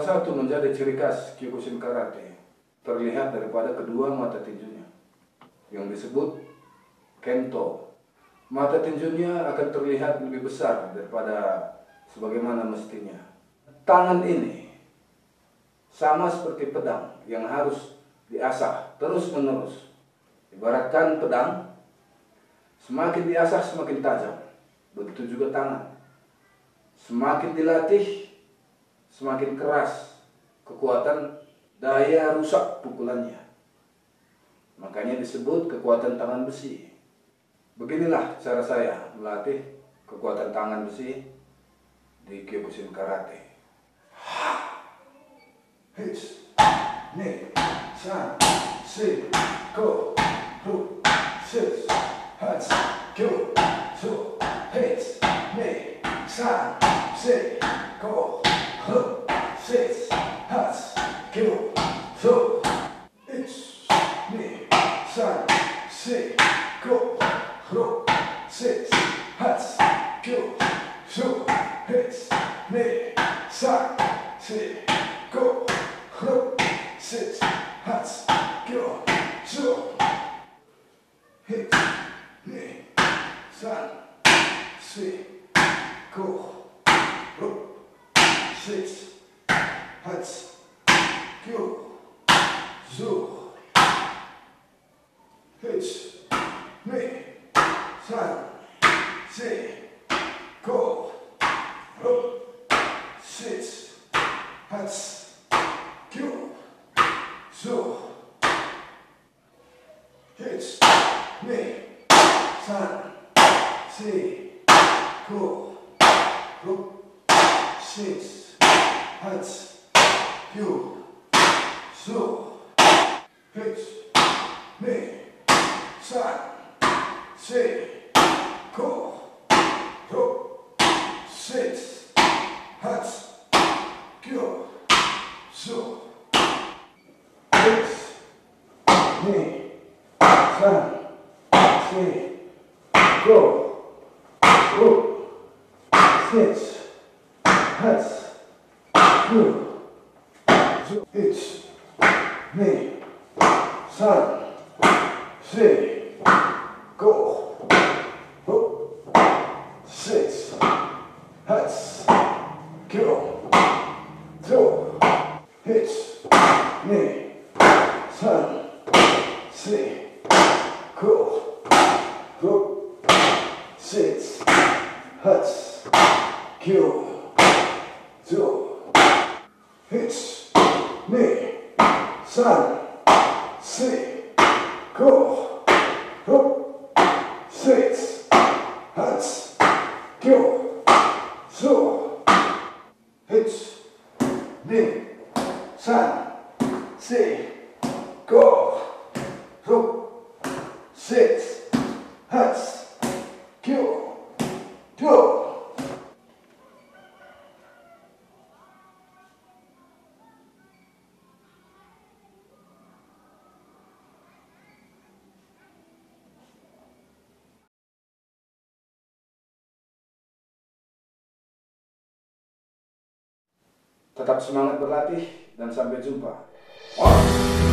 satu menjadi ciri khas Kyokushin Karate terlihat daripada kedua mata tinjunya yang disebut Kento. Mata tinjunya akan terlihat lebih besar daripada sebagaimana mestinya. Tangan ini sama seperti pedang yang harus diasah terus-menerus. Ibaratkan pedang, semakin diasah semakin tajam. Begitu juga tangan. Semakin dilatih, semakin keras kekuatan daya rusak pukulannya. Makanya disebut kekuatan tangan besi. Beginilah cara saya melatih kekuatan tangan besi di Kyokushin Karate. Hits, ne, san, si, go, ru, sis, hats, kyo, su, hits, ne, san, si, go, ru, sis, hats, kyo, su, hits, ne, san, si, go, ru, sis, hats, kyo, su, hits, ne, san, si, go, ru, sis, hats, kyo, su, hits, ne, san, si, go, ru, sis, hats, kyo, su, hits, ne, san, si, go, ru, sis, hats, kyo, su, hits, ne, san, si, go, ru, sis, hats, kyo, su, hits, ne, san, si, go, ru, sis, hats, kyo, su, hits, ne, san, si, go, ru, sis, hats, kyo, su, hits, ne, san, si, go, ru, sis, hats, kyo, su, hits, ne, san, si, go, ru, sis, hats, kyo, su, hits, ne, san, si, go, ru, sis, hats, kyo, su, hits, ne, san, si, go, ru, sis, hats, kyo, su. Tetap semangat berlatih dan sampai jumpa. Oh.